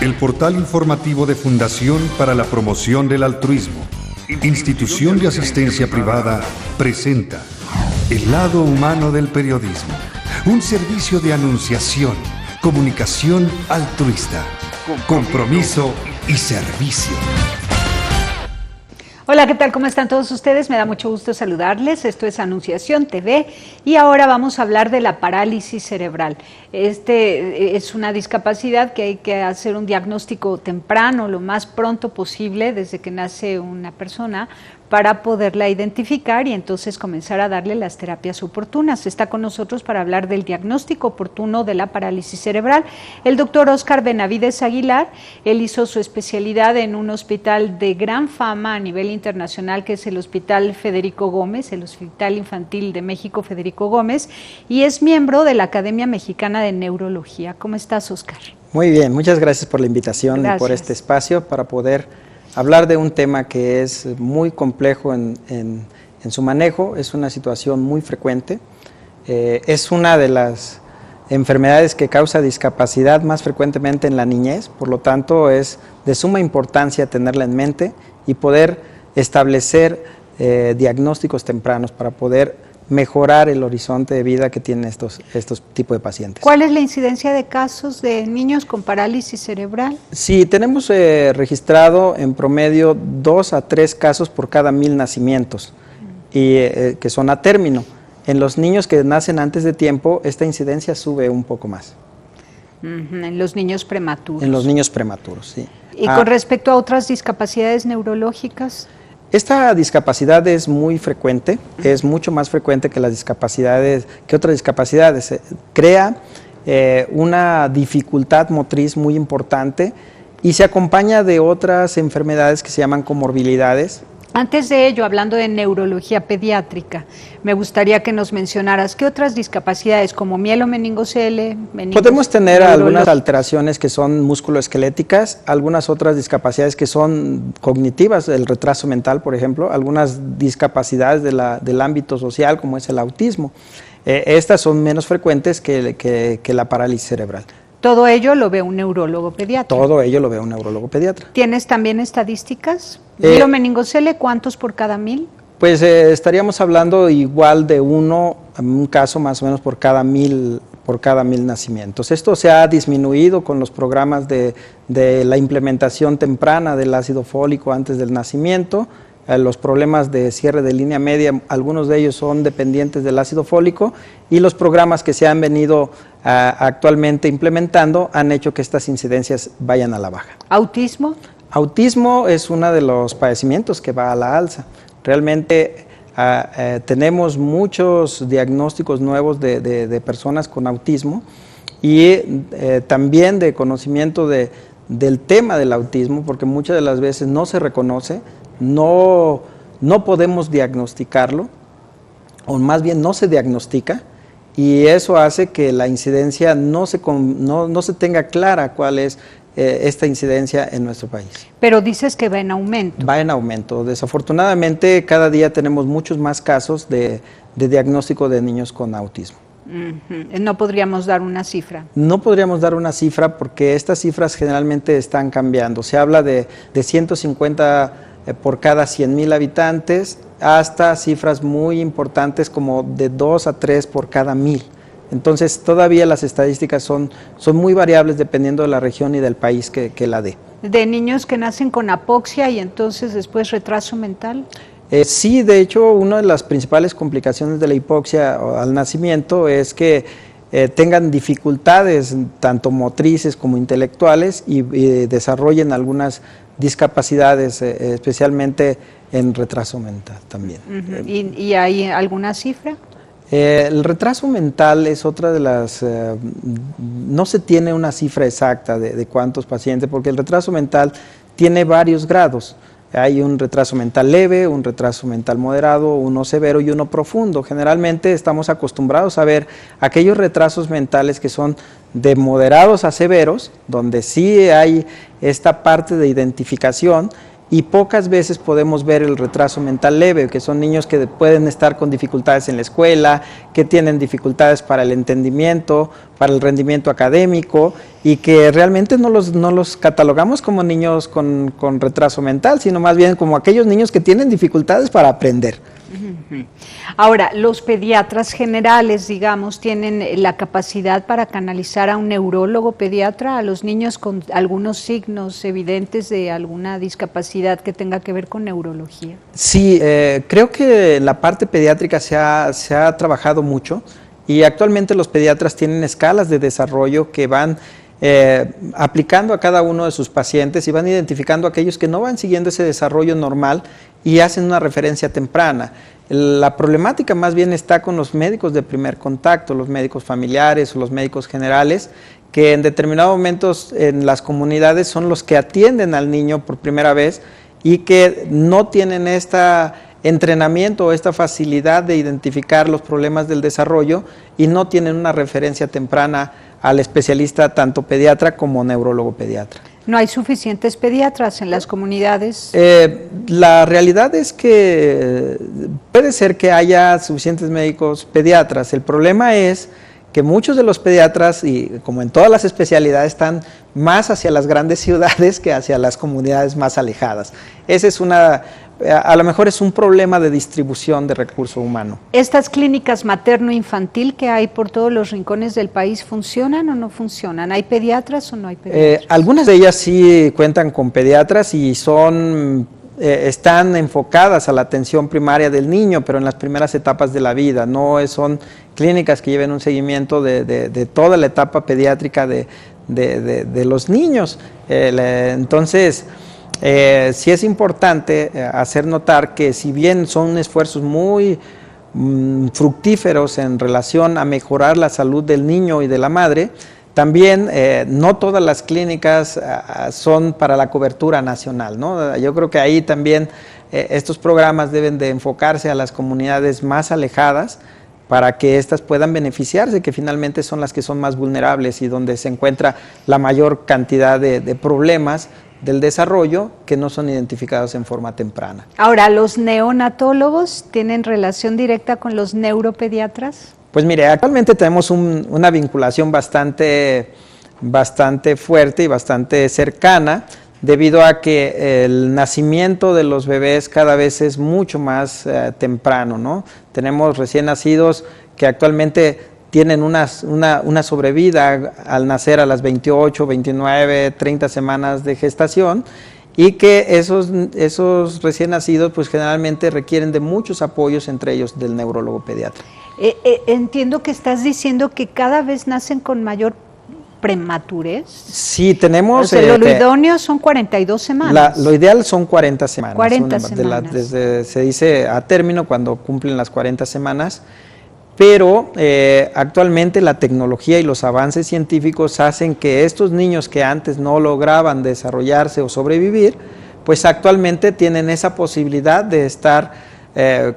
El portal informativo de Fundación para la Promoción del Altruismo, institución de asistencia privada, presenta El lado humano del periodismo, un servicio de anunciación, comunicación altruista, compromiso y servicio. Hola, ¿qué tal? ¿Cómo están todos ustedes? Me da mucho gusto saludarles. Esto es Anunciación TV y ahora vamos a hablar de la parálisis cerebral. Es una discapacidad que hay que hacer un diagnóstico temprano, lo más pronto posible, desde que nace una persona, para poderla identificar y entonces comenzar a darle las terapias oportunas. Está con nosotros para hablar del diagnóstico oportuno de la parálisis cerebral el doctor Óscar Benavides Aguilar. Él hizo su especialidad en un hospital de gran fama a nivel internacional, que es el Hospital Federico Gómez, el Hospital Infantil de México Federico Gómez, y es miembro de la Academia Mexicana de Neurología. ¿Cómo estás, Óscar? Muy bien, muchas gracias por la invitación y por este espacio para poder hablar de un tema que es muy complejo en su manejo. Es una situación muy frecuente, es una de las enfermedades que causa discapacidad más frecuentemente en la niñez, por lo tanto es de suma importancia tenerla en mente y poder establecer diagnósticos tempranos para poder mejorar el horizonte de vida que tienen estos tipos de pacientes. ¿Cuál es la incidencia de casos de niños con parálisis cerebral? Sí, tenemos registrado en promedio 2 a 3 casos por cada 1000 nacimientos, y que son a término. En los niños que nacen antes de tiempo, esta incidencia sube un poco más. En los niños prematuros. En los niños prematuros, sí. ¿Y con respecto a otras discapacidades neurológicas? Esta discapacidad es muy frecuente, es mucho más frecuente que otras discapacidades. Crea una dificultad motriz muy importante y se acompaña de otras enfermedades que se llaman comorbilidades. Antes de ello, hablando de neurología pediátrica, me gustaría que nos mencionaras qué otras discapacidades como mielomeningocele. Podemos tener algunas alteraciones que son musculoesqueléticas, algunas otras discapacidades que son cognitivas, el retraso mental, por ejemplo, algunas discapacidades del ámbito social como es el autismo. Estas son menos frecuentes que la parálisis cerebral. ¿Todo ello lo ve un neurólogo pediatra? Todo ello lo ve un neurólogo pediatra. ¿Tienes también estadísticas? ¿Mielomeningocele cuántos por cada 1000? Pues estaríamos hablando igual de un caso más o menos por cada 1000 nacimientos. Esto se ha disminuido con los programas de la implementación temprana del ácido fólico antes del nacimiento. Los problemas de cierre de línea media, algunos de ellos son dependientes del ácido fólico, y los programas que se han venido actualmente implementando han hecho que estas incidencias vayan a la baja. ¿Autismo? Autismo es uno de los padecimientos que va a la alza. Realmente tenemos muchos diagnósticos nuevos de personas con autismo y también de conocimiento del tema del autismo, porque muchas de las veces no se reconoce, no podemos diagnosticarlo, o más bien no se diagnostica, y eso hace que la incidencia no se tenga clara cuál es esta incidencia en nuestro país. Pero dices que va en aumento. Va en aumento. Desafortunadamente, cada día tenemos muchos más casos de diagnóstico de niños con autismo. ¿No podríamos dar una cifra? No podríamos dar una cifra porque estas cifras generalmente están cambiando. Se habla de 150 por cada 100,000 habitantes hasta cifras muy importantes como de 2 a 3 por cada 1000. Entonces todavía las estadísticas son muy variables dependiendo de la región y del país que la dé. ¿De niños que nacen con apoxia y entonces después retraso mental? Sí, de hecho, una de las principales complicaciones de la hipoxia al nacimiento es que tengan dificultades tanto motrices como intelectuales y desarrollen algunas discapacidades, especialmente en retraso mental también. ¿Y hay alguna cifra? El retraso mental es otra de las, no se tiene una cifra exacta de cuántos pacientes, porque el retraso mental tiene varios grados. Hay un retraso mental leve, un retraso mental moderado, uno severo y uno profundo. Generalmente estamos acostumbrados a ver aquellos retrasos mentales que son de moderados a severos, donde sí hay esta parte de identificación, y pocas veces podemos ver el retraso mental leve, que son niños que pueden estar con dificultades en la escuela, que tienen dificultades para el entendimiento, para el rendimiento académico, y que realmente no los catalogamos como niños con retraso mental, sino más bien como aquellos niños que tienen dificultades para aprender. Ahora, los pediatras generales, digamos, tienen la capacidad para canalizar a un neurólogo pediatra a los niños con algunos signos evidentes de alguna discapacidad que tenga que ver con neurología. Sí, creo que la parte pediátrica se ha trabajado mucho, y actualmente los pediatras tienen escalas de desarrollo que van aplicando a cada uno de sus pacientes y van identificando a aquellos que no van siguiendo ese desarrollo normal y hacen una referencia temprana. La problemática más bien está con los médicos de primer contacto, los médicos familiares o los médicos generales, que en determinados momentos en las comunidades son los que atienden al niño por primera vez y que no tienen entrenamiento o esta facilidad de identificar los problemas del desarrollo y no tienen una referencia temprana al especialista tanto pediatra como neurólogo pediatra. ¿No hay suficientes pediatras en las comunidades? La realidad es que puede ser que haya suficientes médicos pediatras. El problema es que muchos de los pediatras, y como en todas las especialidades, están más hacia las grandes ciudades que hacia las comunidades más alejadas. Ese es a lo mejor es un problema de distribución de recurso humano. ¿Estas clínicas materno-infantil que hay por todos los rincones del país funcionan o no funcionan? ¿Hay pediatras o no hay pediatras? Algunas de ellas sí cuentan con pediatras y están enfocadas a la atención primaria del niño, pero en las primeras etapas de la vida. No son clínicas que lleven un seguimiento de toda la etapa pediátrica de los niños. Entonces, sí es importante hacer notar que si bien son esfuerzos muy fructíferos en relación a mejorar la salud del niño y de la madre, también no todas las clínicas son para la cobertura nacional, ¿no? Yo creo que ahí también estos programas deben de enfocarse a las comunidades más alejadas para que éstas puedan beneficiarse, que finalmente son las que son más vulnerables y donde se encuentra la mayor cantidad de problemas del desarrollo que no son identificados en forma temprana. Ahora, ¿los neonatólogos tienen relación directa con los neuropediatras? Pues mire, actualmente tenemos una vinculación bastante fuerte y bastante cercana, debido a que el nacimiento de los bebés cada vez es mucho más temprano, ¿no? Tenemos recién nacidos que actualmente tienen una sobrevida al nacer a las 28, 29, 30 semanas de gestación, y que esos recién nacidos pues generalmente requieren de muchos apoyos, entre ellos del neurólogo pediatra. Entiendo que estás diciendo que cada vez nacen con mayor prematurez. Sí, tenemos... O sea, lo idóneo son 42 semanas. Lo ideal son 40 semanas. 40 semanas. Se dice a término cuando cumplen las 40 semanas. Pero actualmente la tecnología y los avances científicos hacen que estos niños que antes no lograban desarrollarse o sobrevivir, pues actualmente tienen esa posibilidad de estar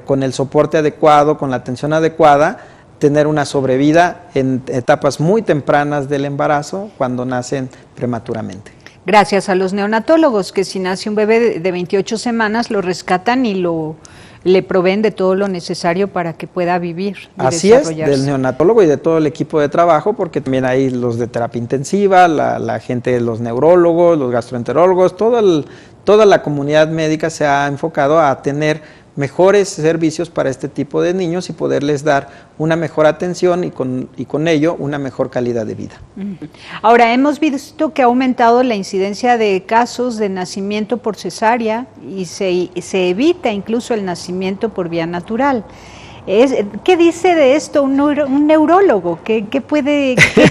con el soporte adecuado, con la atención adecuada, tener una sobrevida en etapas muy tempranas del embarazo cuando nacen prematuramente. Gracias a los neonatólogos, que si nace un bebé de 28 semanas lo rescatan y le proveen de todo lo necesario para que pueda vivir y Así es, del neonatólogo y de todo el equipo de trabajo, porque también hay los de terapia intensiva, la gente de los neurólogos, los gastroenterólogos, toda la comunidad médica se ha enfocado a tener mejores servicios para este tipo de niños y poderles dar una mejor atención y con ello una mejor calidad de vida. Ahora, hemos visto que ha aumentado la incidencia de casos de nacimiento por cesárea y se evita incluso el nacimiento por vía natural. ¿Qué dice de esto un neurólogo? ¿Qué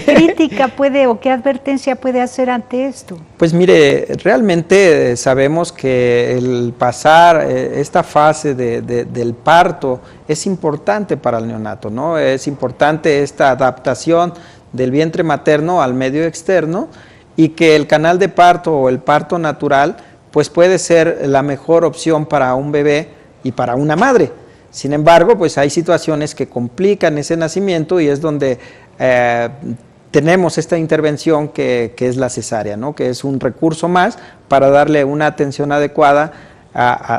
crítica puede o qué advertencia puede hacer ante esto? Pues mire, realmente sabemos que el pasar esta fase del parto es importante para el neonato, ¿no? Es importante esta adaptación del vientre materno al medio externo, y que el canal de parto o el parto natural pues puede ser la mejor opción para un bebé y para una madre. Sin embargo, pues hay situaciones que complican ese nacimiento y es donde tenemos esta intervención que es la cesárea, ¿no? Que es un recurso más para darle una atención adecuada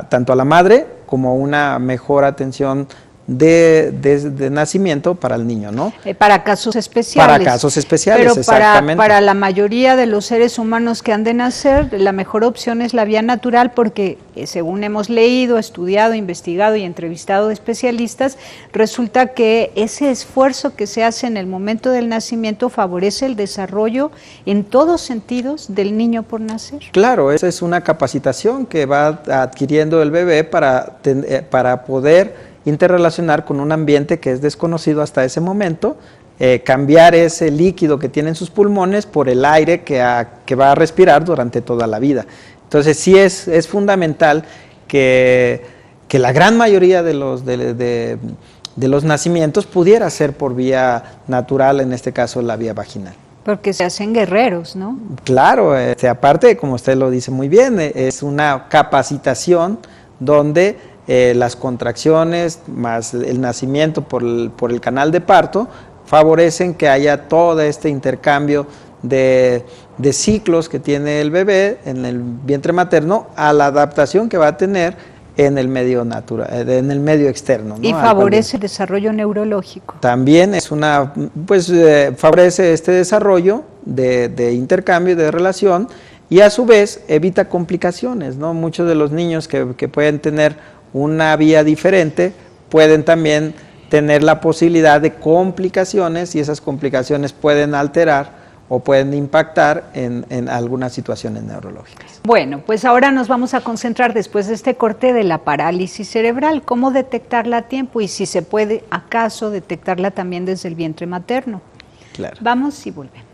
tanto a la madre como una mejor atención de nacimiento para el niño, ¿no? Para casos especiales. Para casos especiales, pero exactamente. Para la mayoría de los seres humanos que han de nacer, la mejor opción es la vía natural porque, según hemos leído, estudiado, investigado y entrevistado especialistas, resulta que ese esfuerzo que se hace en el momento del nacimiento favorece el desarrollo en todos sentidos del niño por nacer. Claro, esa es una capacitación que va adquiriendo el bebé para poder interrelacionar con un ambiente que es desconocido hasta ese momento, cambiar ese líquido que tiene en sus pulmones por el aire que va a respirar durante toda la vida. Entonces sí es fundamental que la gran mayoría de los nacimientos pudiera ser por vía natural, en este caso la vía vaginal. Porque se hacen guerreros, ¿no? Claro, aparte, como usted lo dice muy bien, es una capacitación donde las contracciones más el nacimiento por el canal de parto favorecen que haya todo este intercambio de ciclos que tiene el bebé en el vientre materno a la adaptación que va a tener en el medio natural, en el medio externo, ¿no? Y favorece el desarrollo neurológico. También es favorece este desarrollo de intercambio, de relación, y a su vez evita complicaciones, ¿no? Muchos de los niños que pueden tener una vía diferente pueden también tener la posibilidad de complicaciones, y esas complicaciones pueden alterar o pueden impactar en algunas situaciones neurológicas. Bueno, pues ahora nos vamos a concentrar después de este corte de la parálisis cerebral, cómo detectarla a tiempo y si se puede acaso detectarla también desde el vientre materno. Claro. Vamos y volvemos.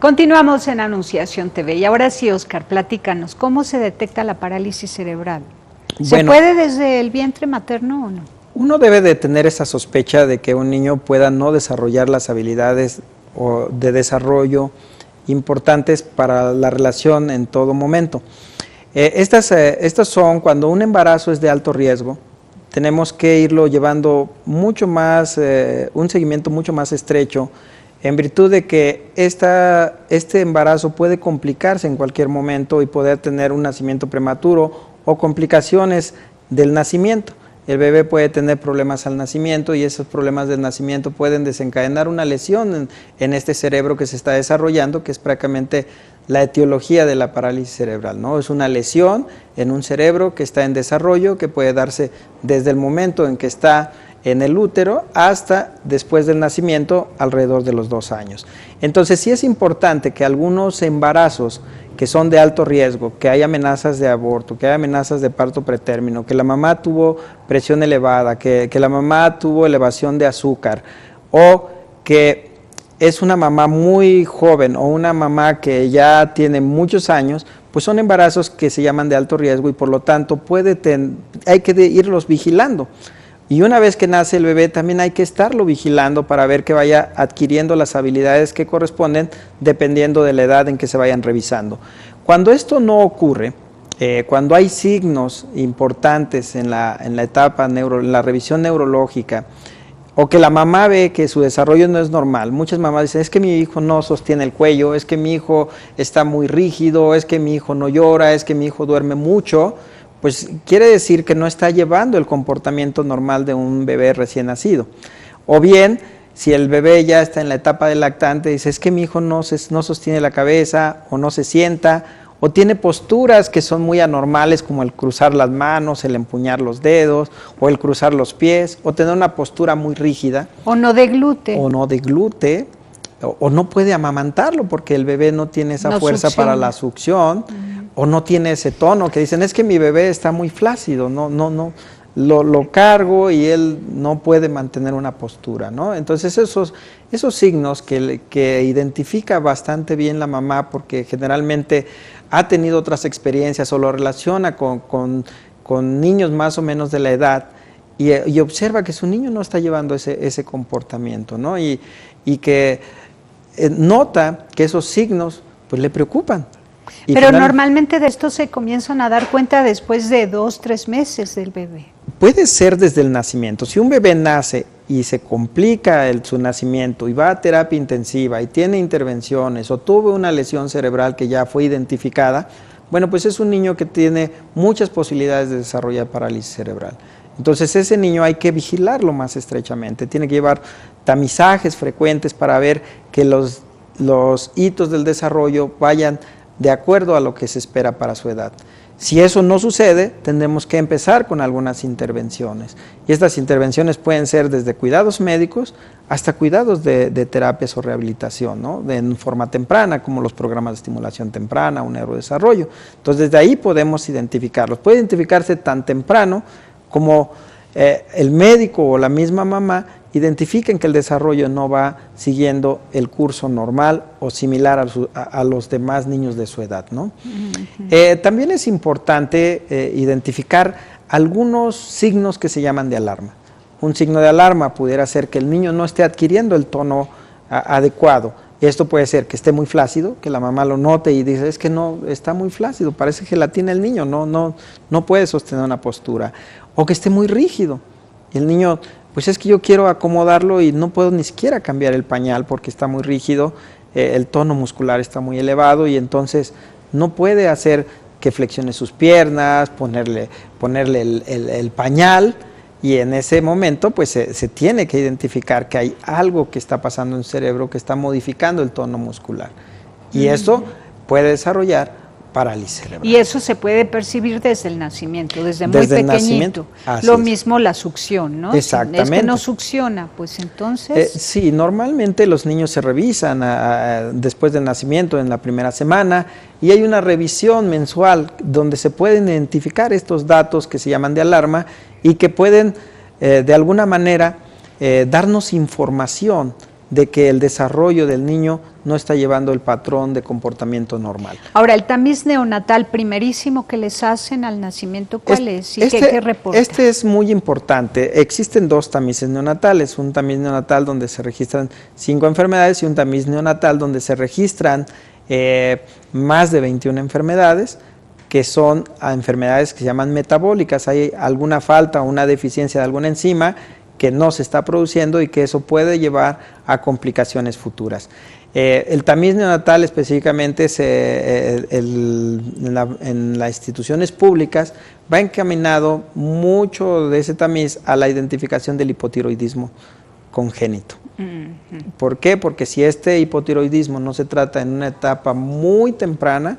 Continuamos en Anunciación TV y ahora sí, Oscar, platícanos, ¿cómo se detecta la parálisis cerebral? ¿Se puede desde el vientre materno o no? Uno debe de tener esa sospecha de que un niño pueda no desarrollar las habilidades de desarrollo importantes para la relación en todo momento. Estas son cuando un embarazo es de alto riesgo, tenemos que irlo llevando mucho más, un seguimiento mucho más estrecho, en virtud de que este embarazo puede complicarse en cualquier momento y poder tener un nacimiento prematuro o complicaciones del nacimiento. El bebé puede tener problemas al nacimiento y esos problemas del nacimiento pueden desencadenar una lesión en este cerebro que se está desarrollando, que es prácticamente la etiología de la parálisis cerebral, ¿no? Es una lesión en un cerebro que está en desarrollo, que puede darse desde el momento en que está en el útero hasta después del nacimiento, alrededor de los 2 años. Entonces sí es importante que algunos embarazos que son de alto riesgo, que hay amenazas de aborto, que hay amenazas de parto pretérmino, que la mamá tuvo presión elevada, que la mamá tuvo elevación de azúcar, o que es una mamá muy joven o una mamá que ya tiene muchos años, pues son embarazos que se llaman de alto riesgo y por lo tanto hay que irlos vigilando. Y una vez que nace el bebé también hay que estarlo vigilando para ver que vaya adquiriendo las habilidades que corresponden dependiendo de la edad en que se vayan revisando. Cuando esto no ocurre, cuando hay signos importantes en la etapa, en la revisión neurológica, o que la mamá ve que su desarrollo no es normal, muchas mamás dicen, es que mi hijo no sostiene el cuello, es que mi hijo está muy rígido, es que mi hijo no llora, es que mi hijo duerme mucho, pues quiere decir que no está llevando el comportamiento normal de un bebé recién nacido. O bien, si el bebé ya está en la etapa del lactante, dice, es que mi hijo no sostiene la cabeza, o no se sienta, o tiene posturas que son muy anormales, como el cruzar las manos, el empuñar los dedos, o el cruzar los pies, o tener una postura muy rígida. O no deglute. O no deglute, o no puede amamantarlo, porque el bebé no tiene esa fuerza para la succión, o no tiene ese tono, que dicen, es que mi bebé está muy flácido, lo cargo y él no puede mantener una postura, ¿no? Entonces esos signos que identifica bastante bien la mamá, porque generalmente ha tenido otras experiencias o lo relaciona con niños más o menos de la edad y observa que su niño no está llevando ese comportamiento, ¿no? Y que nota que esos signos pues le preocupan. Pero normalmente de esto se comienzan a dar cuenta después de 2, 3 meses del bebé. Puede ser desde el nacimiento. Si un bebé nace y se complica su nacimiento y va a terapia intensiva y tiene intervenciones o tuvo una lesión cerebral que ya fue identificada, bueno, pues es un niño que tiene muchas posibilidades de desarrollar parálisis cerebral. Entonces ese niño hay que vigilarlo más estrechamente. Tiene que llevar tamizajes frecuentes para ver que los hitos del desarrollo vayan de acuerdo a lo que se espera para su edad. Si eso no sucede, tendremos que empezar con algunas intervenciones. Y estas intervenciones pueden ser desde cuidados médicos hasta cuidados de terapias o rehabilitación, ¿no? En forma temprana, como los programas de estimulación temprana, un neurodesarrollo. Entonces, desde ahí podemos identificarlos. Puede identificarse tan temprano como el médico o la misma mamá identifiquen que el desarrollo no va siguiendo el curso normal o similar a los demás niños de su edad, ¿no? También es importante identificar algunos signos que se llaman de alarma. Un signo de alarma pudiera ser que el niño no esté adquiriendo el tono adecuado. Esto puede ser que esté muy flácido, que la mamá lo note y dice, es que no, está muy flácido, parece gelatina el niño, no puede sostener una postura. O que esté muy rígido y el niño, pues es que yo quiero acomodarlo y no puedo ni siquiera cambiar el pañal porque está muy rígido, el tono muscular está muy elevado y entonces no puede hacer que flexione sus piernas, ponerle el pañal, y en ese momento pues se tiene que identificar que hay algo que está pasando en el cerebro que está modificando el tono muscular. Y eso puede desarrollar parálisis cerebral. Y eso se puede percibir desde el nacimiento, desde muy pequeñito. Lo mismo la succión, ¿no? Exactamente. Es que no succiona, pues entonces... sí, normalmente los niños se revisan después del nacimiento, en la primera semana, y hay una revisión mensual donde se pueden identificar estos datos que se llaman de alarma y que pueden, de alguna manera, darnos información de que el desarrollo del niño no está llevando el patrón de comportamiento normal. Ahora, el tamiz neonatal primerísimo que les hacen al nacimiento, ¿cuál es? ¿Y qué reporta? Este es muy importante. Existen 2 tamices neonatales, un tamiz neonatal donde se registran 5 enfermedades y un tamiz neonatal donde se registran más de 21 enfermedades, que son enfermedades que se llaman metabólicas. Hay alguna falta o una deficiencia de alguna enzima que no se está produciendo y que eso puede llevar a complicaciones futuras. El tamiz neonatal específicamente en las instituciones públicas va encaminado mucho de ese tamiz a la identificación del hipotiroidismo congénito. ¿Por qué? Porque si este hipotiroidismo no se trata en una etapa muy temprana,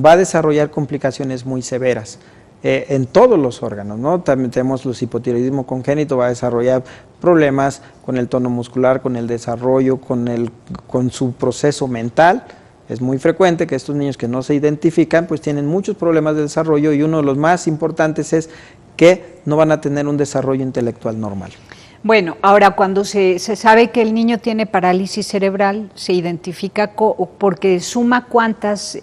va a desarrollar complicaciones muy severas en todos los órganos, ¿no? También tenemos los hipotiroidismo congénito, va a desarrollar problemas con el tono muscular, con el desarrollo, con su proceso mental. Es muy frecuente que estos niños que no se identifican pues tienen muchos problemas de desarrollo, y uno de los más importantes es que no van a tener un desarrollo intelectual normal. Bueno, ahora cuando se sabe que el niño tiene parálisis cerebral, se identifica porque suma cuántos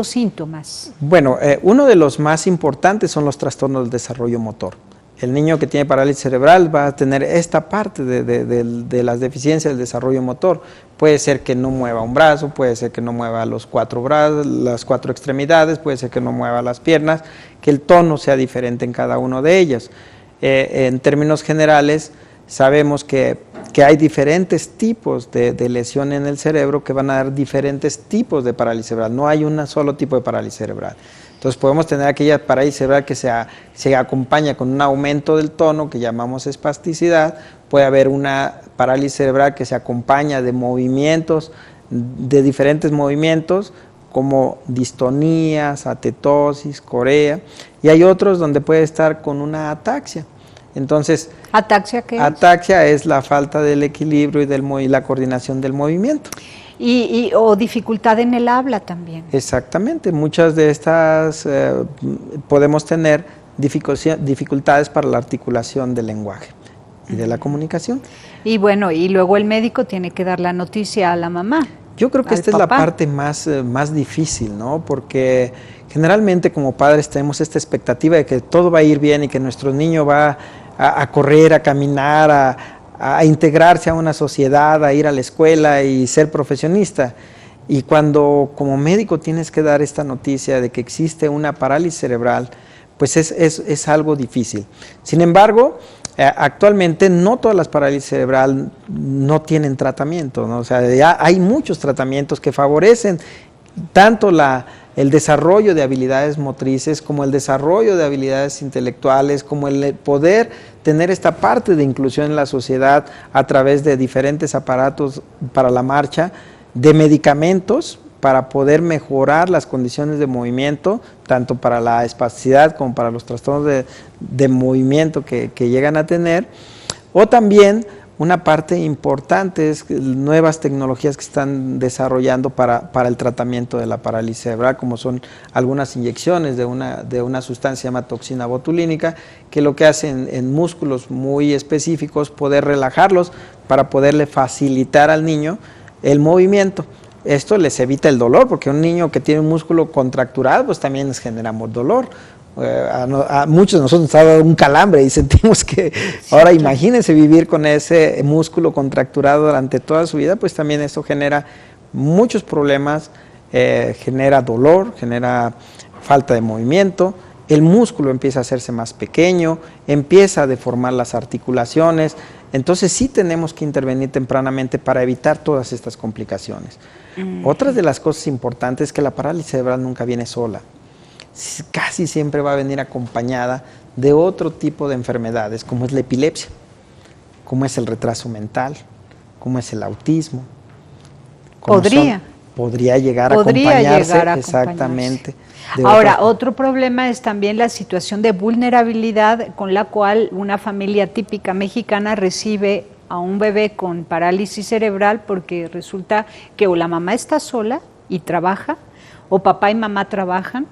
síntomas. Bueno, uno de los más importantes son los trastornos del desarrollo motor. El niño que tiene parálisis cerebral va a tener esta parte de las deficiencias del desarrollo motor. Puede ser que no mueva un brazo, puede ser que no mueva los 4 brazos, las 4 extremidades, puede ser que no mueva las piernas, que el tono sea diferente en cada uno de ellos. En términos generales, sabemos que hay diferentes tipos de lesión en el cerebro que van a dar diferentes tipos de parálisis cerebral. No hay un solo tipo de parálisis cerebral. Entonces podemos tener aquella parálisis cerebral que se acompaña con un aumento del tono que llamamos espasticidad. Puede haber una parálisis cerebral que se acompaña de movimientos, de diferentes movimientos, como distonías, atetosis, corea, y hay otros donde puede estar con una ataxia. Entonces, ¿ataxia qué es? Ataxia es la falta del equilibrio y la coordinación del movimiento. O dificultad en el habla también. Exactamente, muchas de estas podemos tener dificultades para la articulación del lenguaje y de la comunicación. Y bueno, y luego el médico tiene que dar la noticia a la mamá. Yo creo que esta es la parte más difícil, ¿no? Porque generalmente como padres tenemos esta expectativa de que todo va a ir bien y que nuestro niño va a correr, a caminar, a integrarse a una sociedad, a ir a la escuela y ser profesionista. Y cuando como médico tienes que dar esta noticia de que existe una parálisis cerebral, pues es algo difícil. Sin embargo, actualmente no todas las parálisis cerebral no tienen tratamiento, ¿no? O sea, ya hay muchos tratamientos que favorecen tanto el desarrollo de habilidades motrices, como el desarrollo de habilidades intelectuales, como el poder tener esta parte de inclusión en la sociedad a través de diferentes aparatos para la marcha, de medicamentos para poder mejorar las condiciones de movimiento, tanto para la espasticidad como para los trastornos de movimiento que llegan a tener, o también una parte importante es nuevas tecnologías que están desarrollando para el tratamiento de la parálisis cerebral, como son algunas inyecciones de una sustancia llamada toxina botulínica, que lo que hacen en músculos muy específicos, poder relajarlos para poderle facilitar al niño el movimiento. Esto les evita el dolor, porque un niño que tiene un músculo contracturado, pues también les generamos dolor. A muchos de nosotros nos ha dado un calambre y sentimos que ahora imagínense vivir con ese músculo contracturado durante toda su vida, pues también eso genera muchos problemas, genera dolor, genera falta de movimiento, el músculo empieza a hacerse más pequeño, empieza a deformar las articulaciones. Entonces sí tenemos que intervenir tempranamente para evitar todas estas complicaciones. Otra de las cosas importantes es que la parálisis cerebral nunca viene sola. Casi siempre va a venir acompañada de otro tipo de enfermedades, como es la epilepsia, como es el retraso mental, como es el autismo. Podría llegar a acompañarse. Exactamente. Ahora, otro problema es también la situación de vulnerabilidad con la cual una familia típica mexicana recibe a un bebé con parálisis cerebral, porque resulta que o la mamá está sola y trabaja, o papá y mamá trabajan,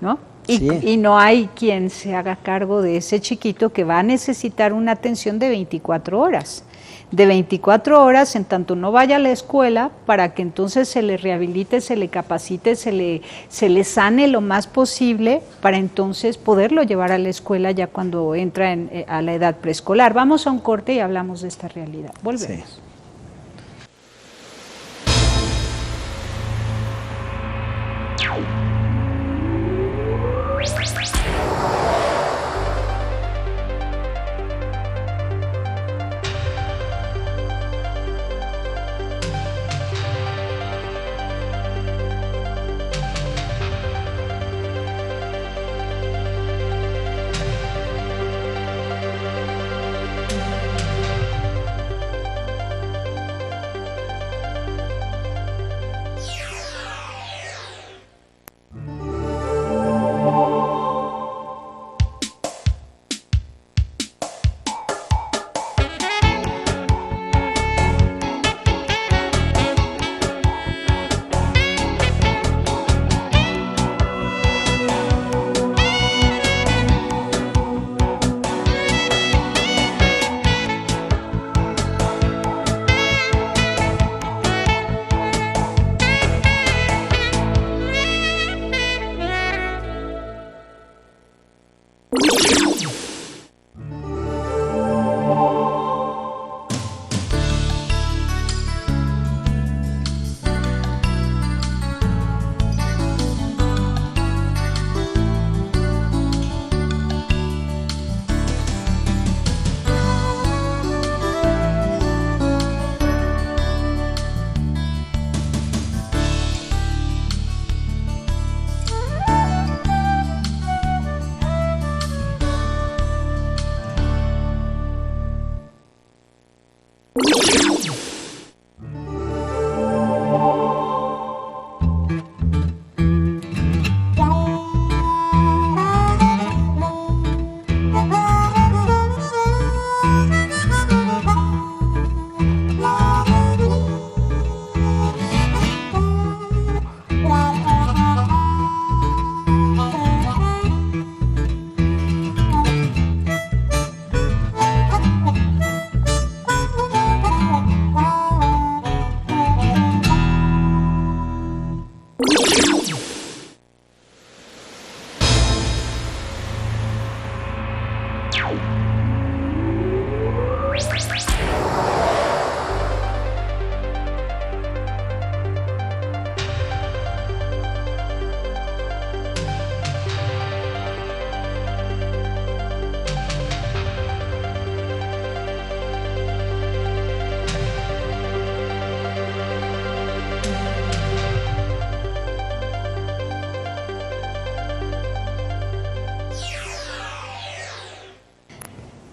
¿no? Y no hay quien se haga cargo de ese chiquito que va a necesitar una atención de 24 horas. De 24 horas en tanto no vaya a la escuela para que entonces se le rehabilite, se le capacite, se le sane lo más posible para entonces poderlo llevar a la escuela ya cuando entra a la edad preescolar. Vamos a un corte y hablamos de esta realidad. Volvemos. Sí.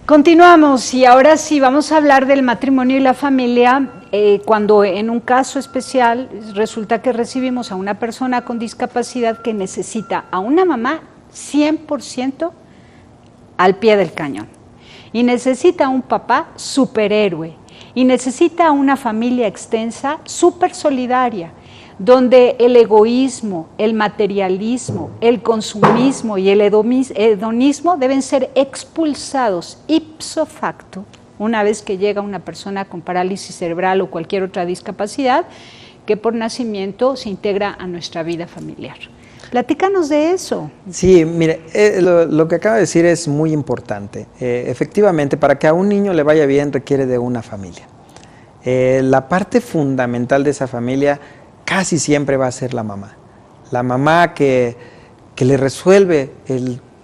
Continuamos y ahora sí vamos a hablar del matrimonio y la familia cuando en un caso especial resulta que recibimos a una persona con discapacidad que necesita a una mamá 100% al pie del cañón y necesita a un papá superhéroe y necesita a una familia extensa súper solidaria, donde el egoísmo, el materialismo, el consumismo y el hedonismo deben ser expulsados ipso facto una vez que llega una persona con parálisis cerebral o cualquier otra discapacidad que por nacimiento se integra a nuestra vida familiar. Platícanos de eso. Sí, mire, lo que acaba de decir es muy importante. Efectivamente, para que a un niño le vaya bien requiere de una familia. La parte fundamental de esa familia casi siempre va a ser la mamá. La mamá que le resuelve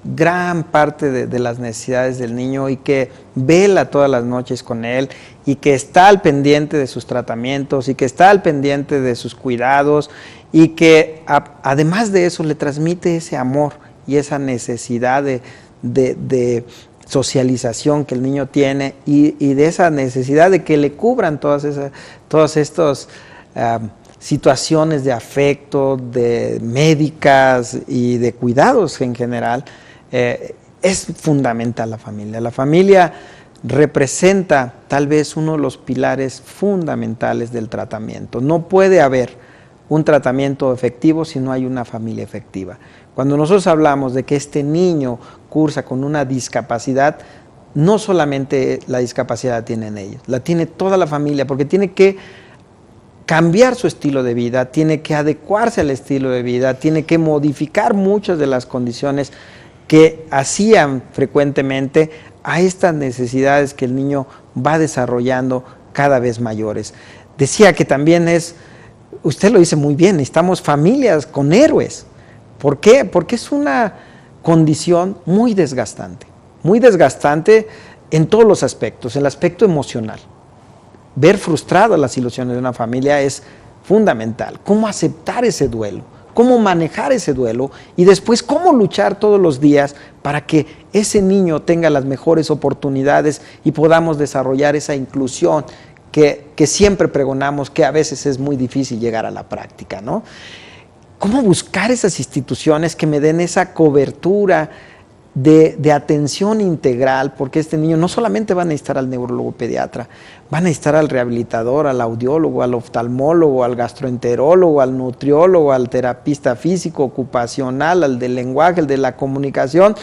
gran parte de las necesidades del niño y que vela todas las noches con él y que está al pendiente de sus tratamientos y que está al pendiente de sus cuidados y que además de eso le transmite ese amor y esa necesidad de socialización que el niño tiene y de esa necesidad de que le cubran todos estos situaciones de afecto, de médicas y de cuidados en general. Es fundamental la familia. La familia representa tal vez uno de los pilares fundamentales del tratamiento. No puede haber un tratamiento efectivo si no hay una familia efectiva. Cuando nosotros hablamos de que este niño cursa con una discapacidad, no solamente la discapacidad la tienen ellos, la tiene toda la familia, porque tiene que cambiar su estilo de vida, tiene que adecuarse al estilo de vida, tiene que modificar muchas de las condiciones que hacían frecuentemente a estas necesidades que el niño va desarrollando cada vez mayores. Decía que también usted lo dice muy bien, necesitamos familias con héroes. ¿Por qué? Porque es una condición muy desgastante en todos los aspectos, el aspecto emocional. Ver frustradas las ilusiones de una familia es fundamental. ¿Cómo aceptar ese duelo? ¿Cómo manejar ese duelo? Y después, ¿cómo luchar todos los días para que ese niño tenga las mejores oportunidades y podamos desarrollar esa inclusión que siempre pregonamos, que a veces es muy difícil llegar a la práctica, ¿no? ¿Cómo buscar esas instituciones que me den esa cobertura de atención integral? Porque este niño no solamente va a necesitar al neurólogo pediatra, va a necesitar al rehabilitador, al audiólogo, al oftalmólogo, al gastroenterólogo, al nutriólogo, al terapista físico, ocupacional, al del lenguaje, al de la comunicación,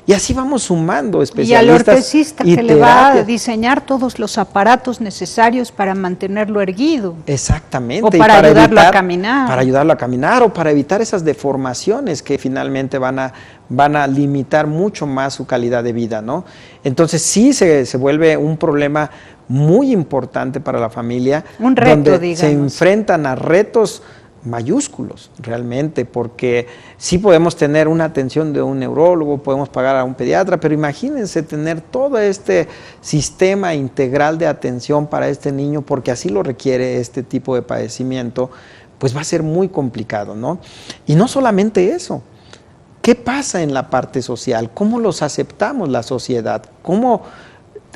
y así vamos sumando especialistas. Y al ortesista que le va a diseñar todos los aparatos necesarios para mantenerlo erguido. Exactamente. O para ayudarlo a caminar. Para ayudarlo a caminar o para evitar esas deformaciones que finalmente van a limitar mucho más su calidad de vida, ¿no? entonces sí se vuelve un problema muy importante para la familia, un reto, donde digamos. Se enfrentan a retos mayúsculos realmente, porque sí podemos tener una atención de un neurólogo, podemos pagar a un pediatra, pero imagínense tener todo este sistema integral de atención para este niño, porque así lo requiere este tipo de padecimiento, pues va a ser muy complicado, ¿no? Y no solamente eso, ¿qué pasa en la parte social? ¿Cómo los aceptamos la sociedad? ¿Cómo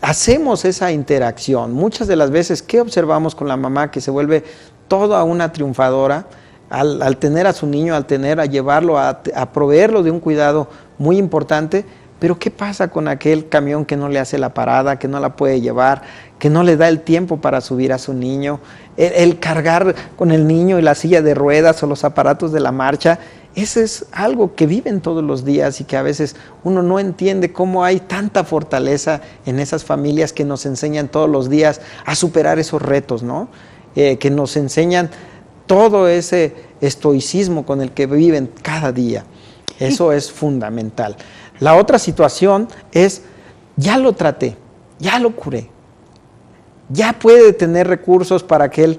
hacemos esa interacción? Muchas de las veces, ¿qué observamos con la mamá que se vuelve toda una triunfadora al tener a su niño, a llevarlo, a proveerlo de un cuidado muy importante? Pero ¿qué pasa con aquel camión que no le hace la parada, que no la puede llevar, que no le da el tiempo para subir a su niño? El cargar con el niño y la silla de ruedas o los aparatos de la marcha, eso es algo que viven todos los días y que a veces uno no entiende cómo hay tanta fortaleza en esas familias que nos enseñan todos los días a superar esos retos, ¿no? Que nos enseñan todo ese estoicismo con el que viven cada día. Eso es fundamental. La otra situación es, ya lo traté, ya lo curé, ya puede tener recursos para que él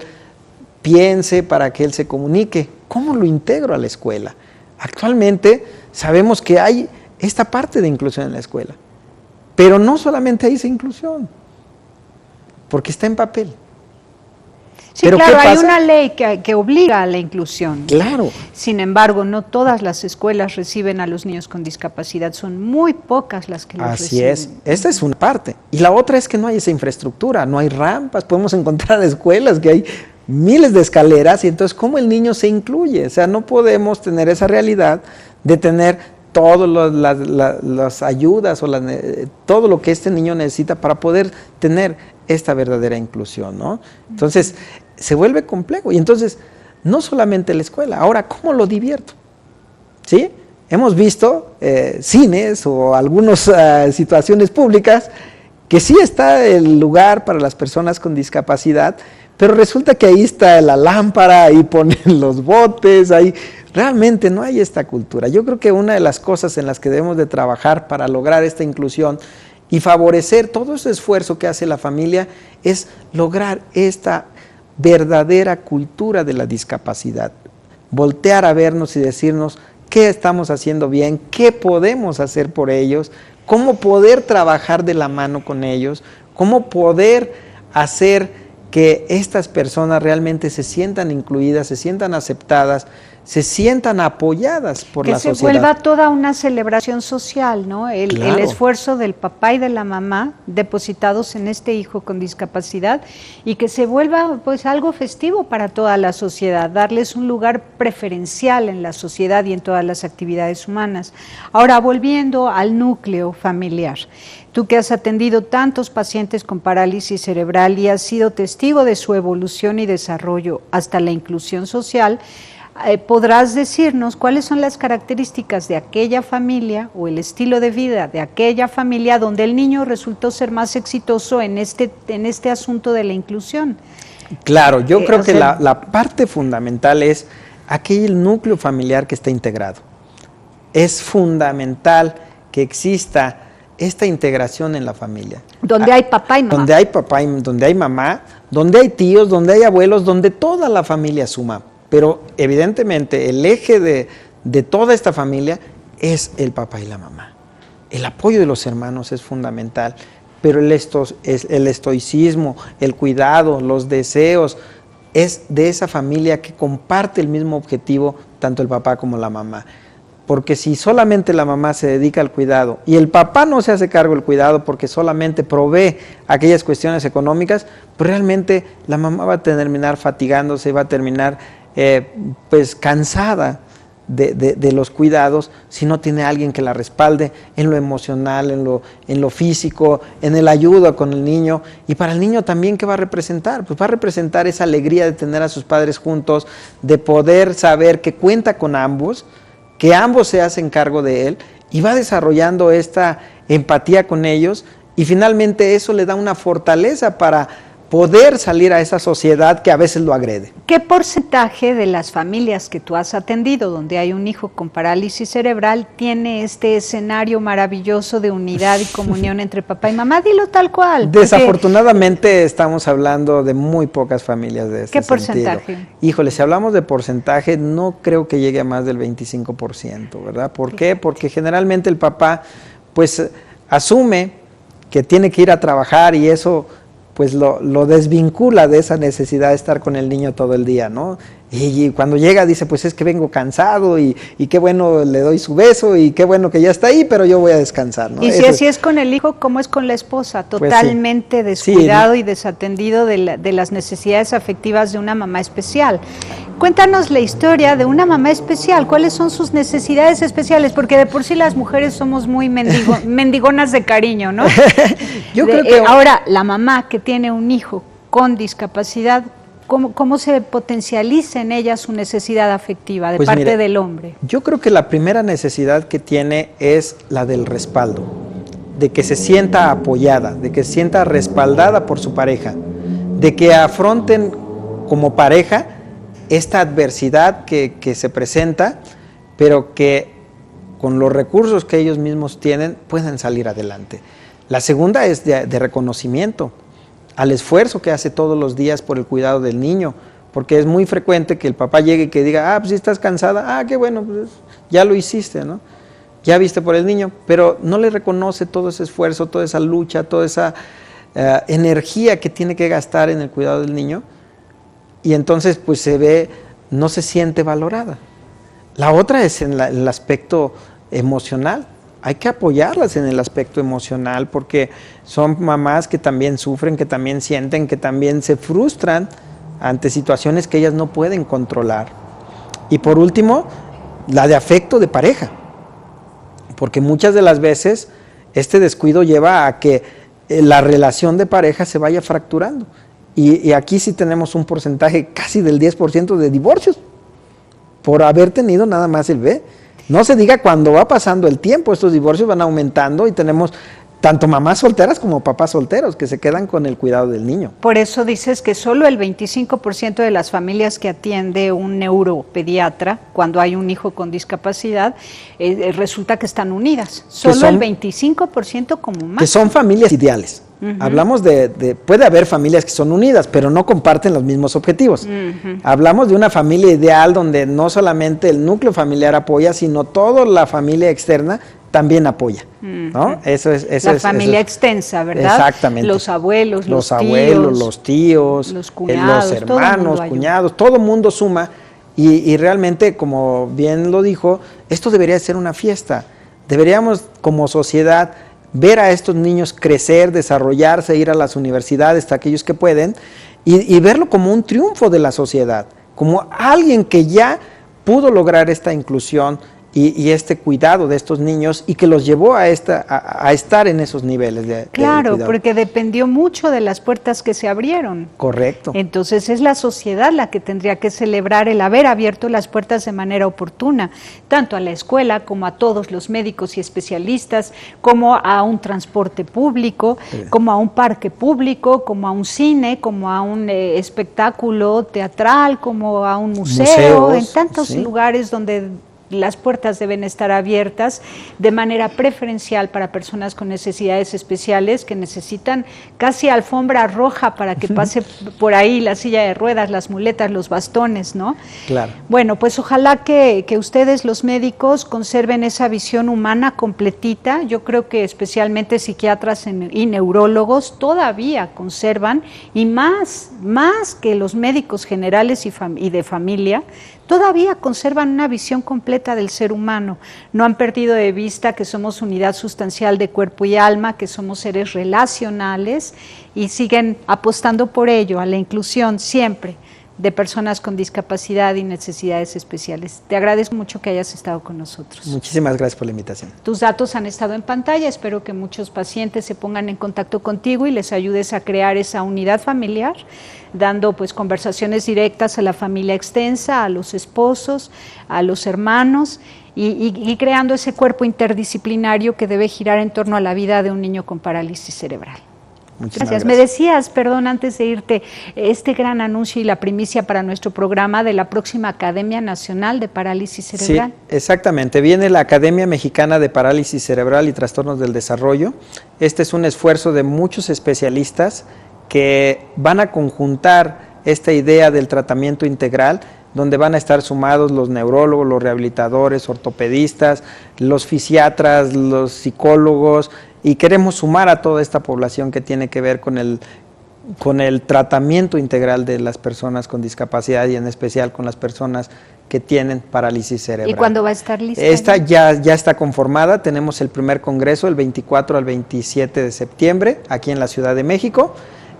piense, para que él se comunique. ¿Cómo lo integro a la escuela? Actualmente sabemos que hay esta parte de inclusión en la escuela, pero no solamente hay esa inclusión, porque está en papel. Sí, pero claro, hay una ley que obliga a la inclusión. Claro. Sin embargo, no todas las escuelas reciben a los niños con discapacidad, son muy pocas las que los reciben. Así es, esta es una parte. Y la otra es que no hay esa infraestructura, no hay rampas, podemos encontrar escuelas que hay miles de escaleras, y entonces ¿cómo el niño se incluye? O sea, no podemos tener esa realidad de tener todas las ayudas o todo lo que este niño necesita para poder tener esta verdadera inclusión, ¿no? Entonces, se vuelve complejo. Y entonces, no solamente la escuela, ahora, ¿cómo lo divierto? ¿Sí? Hemos visto cines o algunas situaciones públicas que sí está el lugar para las personas con discapacidad, pero resulta que ahí está la lámpara, ahí ponen los botes, ahí realmente no hay esta cultura. Yo creo que una de las cosas en las que debemos de trabajar para lograr esta inclusión y favorecer todo ese esfuerzo que hace la familia es lograr esta verdadera cultura de la discapacidad. Voltear a vernos y decirnos qué estamos haciendo bien, qué podemos hacer por ellos, cómo poder trabajar de la mano con ellos, cómo poder hacer que estas personas realmente se sientan incluidas, se sientan aceptadas, se sientan apoyadas por la sociedad. Que se vuelva toda una celebración social, ¿no? El esfuerzo del papá y de la mamá depositados en este hijo con discapacidad, y que se vuelva pues algo festivo para toda la sociedad, darles un lugar preferencial en la sociedad y en todas las actividades humanas. Ahora, volviendo al núcleo familiar, tú que has atendido tantos pacientes con parálisis cerebral y has sido testigo de su evolución y desarrollo hasta la inclusión social, ¿podrás decirnos cuáles son las características de aquella familia o el estilo de vida de aquella familia donde el niño resultó ser más exitoso en este asunto de la inclusión? Claro, yo creo que la parte fundamental es aquel núcleo familiar que está integrado. Es fundamental que exista esta integración en la familia. Donde hay papá y mamá. Donde hay papá y donde hay mamá, donde hay tíos, donde hay abuelos, donde toda la familia suma. Pero evidentemente el eje de toda esta familia es el papá y la mamá. El apoyo de los hermanos es fundamental, pero el estoicismo, el cuidado, los deseos, es de esa familia que comparte el mismo objetivo, tanto el papá como la mamá. Porque si solamente la mamá se dedica al cuidado y el papá no se hace cargo del cuidado porque solamente provee aquellas cuestiones económicas, pues realmente la mamá va a terminar fatigándose, va a terminar pues cansada de los cuidados si no tiene alguien que la respalde en lo emocional, en lo físico, en el ayuda con el niño. Y para el niño también, ¿qué va a representar? Pues va a representar esa alegría de tener a sus padres juntos, de poder saber que cuenta con ambos, que ambos se hacen cargo de él y va desarrollando esta empatía con ellos y finalmente eso le da una fortaleza para poder salir a esa sociedad que a veces lo agrede. ¿Qué porcentaje de las familias que tú has atendido donde hay un hijo con parálisis cerebral tiene este escenario maravilloso de unidad y comunión entre papá y mamá? Dilo tal cual. Desafortunadamente estamos hablando de muy pocas familias de este ¿Qué porcentaje? Sentido. Híjole, si hablamos de porcentaje, no creo que llegue a más del 25%, ¿verdad? ¿Por qué? Porque generalmente el papá pues asume que tiene que ir a trabajar y eso pues lo desvincula de esa necesidad de estar con el niño todo el día, ¿no? Y cuando llega dice, pues es que vengo cansado y qué bueno le doy su beso y qué bueno que ya está ahí, pero yo voy a descansar, ¿no? Y si así es con el hijo, ¿cómo es con la esposa? Totalmente pues sí. descuidado y desatendido de las necesidades afectivas de una mamá especial. Cuéntanos la historia de una mamá especial. ¿Cuáles son sus necesidades especiales? Porque de por sí las mujeres somos muy mendigonas de cariño, ¿no? Creo que ahora, la mamá que tiene un hijo con discapacidad, ¿cómo se potencializa en ella su necesidad afectiva de parte del hombre? Yo creo que la primera necesidad que tiene es la del respaldo, de que se sienta apoyada, de que se sienta respaldada por su pareja, de que afronten como pareja esta adversidad que se presenta, pero que con los recursos que ellos mismos tienen puedan salir adelante. La segunda es de reconocimiento al esfuerzo que hace todos los días por el cuidado del niño, porque es muy frecuente que el papá llegue y que diga, pues si estás cansada, qué bueno, pues ya lo hiciste, ¿no? Ya viste por el niño, pero no le reconoce todo ese esfuerzo, toda esa lucha, toda esa energía que tiene que gastar en el cuidado del niño, y entonces pues no se siente valorada. La otra es en el aspecto emocional. Hay que apoyarlas en el aspecto emocional porque son mamás que también sufren, que también sienten, que también se frustran ante situaciones que ellas no pueden controlar. Y por último, la de afecto de pareja, porque muchas de las veces este descuido lleva a que la relación de pareja se vaya fracturando. Y aquí sí tenemos un porcentaje casi del 10% de divorcios por haber tenido nada más el bebé. No se diga cuando va pasando el tiempo, estos divorcios van aumentando y tenemos tanto mamás solteras como papás solteros que se quedan con el cuidado del niño. Por eso dices que solo el 25% de las familias que atiende un neuropediatra cuando hay un hijo con discapacidad resulta que están unidas. Solo el 25% como más. Que son familias ideales. Hablamos puede haber familias que son unidas, pero no comparten los mismos objetivos. Hablamos de una familia ideal donde no solamente el núcleo familiar apoya, sino toda la familia externa también apoya, ¿no? La familia extensa, ¿verdad? Exactamente. Los abuelos, los tíos, los cuñados, los hermanos, cuñados, todo mundo suma y realmente, como bien lo dijo, esto debería ser una fiesta. Deberíamos, como sociedad, ver a estos niños crecer, desarrollarse, ir a las universidades, aquellos que pueden, y verlo como un triunfo de la sociedad, como alguien que ya pudo lograr esta inclusión y este cuidado de estos niños y que los llevó a estar en esos niveles de Claro, cuidado. porque dependió mucho de las puertas que se abrieron. Correcto. Entonces es la sociedad la que tendría que celebrar el haber abierto las puertas de manera oportuna, tanto a la escuela como a todos los médicos y especialistas, como a un transporte público, como a un parque público, como a un cine, como a un espectáculo teatral, como a un museo, en tantos lugares donde las puertas deben estar abiertas de manera preferencial para personas con necesidades especiales que necesitan casi alfombra roja para que pase por ahí la silla de ruedas, las muletas, los bastones, ¿no? Claro. Bueno, pues ojalá que ustedes, los médicos, conserven esa visión humana completita. Yo creo que especialmente psiquiatras y neurólogos todavía conservan, y más que los médicos generales y de familia, todavía conservan una visión completa del ser humano. No han perdido de vista que somos unidad sustancial de cuerpo y alma, que somos seres relacionales, y siguen apostando por ello, a la inclusión siempre de personas con discapacidad y necesidades especiales. Te agradezco mucho que hayas estado con nosotros. Muchísimas gracias por la invitación. Tus datos han estado en pantalla. Espero que muchos pacientes se pongan en contacto contigo y les ayudes a crear esa unidad familiar, dando pues conversaciones directas a la familia extensa, a los esposos, a los hermanos, y creando ese cuerpo interdisciplinario que debe girar en torno a la vida de un niño con parálisis cerebral. Gracias. Me decías, perdón, antes de irte, este gran anuncio y la primicia para nuestro programa de la próxima Academia Nacional de Parálisis Cerebral. Sí, exactamente. Viene la Academia Mexicana de Parálisis Cerebral y Trastornos del Desarrollo. Este es un esfuerzo de muchos especialistas que van a conjuntar esta idea del tratamiento integral, donde van a estar sumados los neurólogos, los rehabilitadores, ortopedistas, los fisiatras, los psicólogos, y queremos sumar a toda esta población que tiene que ver con el tratamiento integral de las personas con discapacidad y en especial con las personas que tienen parálisis cerebral. ¿Y cuándo va a estar lista? Esta ya está conformada. Tenemos el primer congreso el 24 al 27 de septiembre aquí en la Ciudad de México.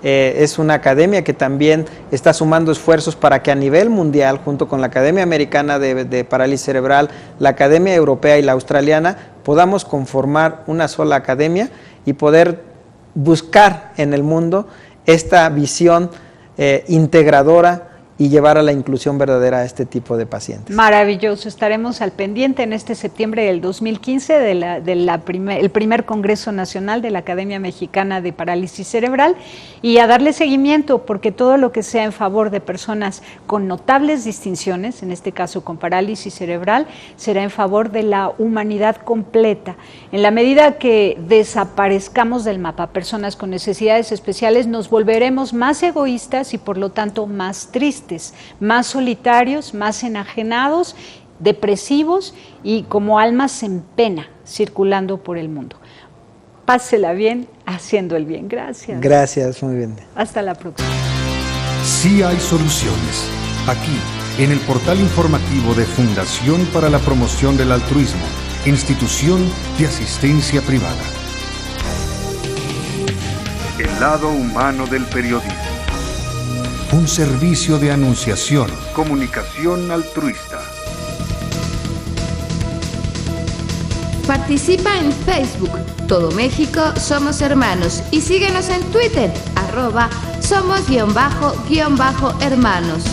Es una academia que también está sumando esfuerzos para que a nivel mundial, junto con la Academia Americana de Parálisis Cerebral, la Academia Europea y la Australiana, podamos conformar una sola academia y poder buscar en el mundo esta visión integradora y llevar a la inclusión verdadera a este tipo de pacientes. Maravilloso, estaremos al pendiente en este septiembre del 2015 el primer Congreso Nacional de la Academia Mexicana de Parálisis Cerebral, y a darle seguimiento, porque todo lo que sea en favor de personas con notables distinciones, en este caso con parálisis cerebral, será en favor de la humanidad completa. En la medida que desaparezcamos del mapa personas con necesidades especiales, nos volveremos más egoístas y por lo tanto más tristes, más solitarios, más enajenados, depresivos y como almas en pena circulando por el mundo. Pásela bien haciendo el bien. Gracias. Gracias, muy bien. Hasta la próxima. Sí hay soluciones. Aquí, en el portal informativo de Fundación para la Promoción del Altruismo, Institución de Asistencia Privada. El lado humano del periodismo. Un servicio de anunciación, comunicación altruista. Participa en Facebook, Todo México Somos Hermanos, y síguenos en Twitter, @somos_hermanos.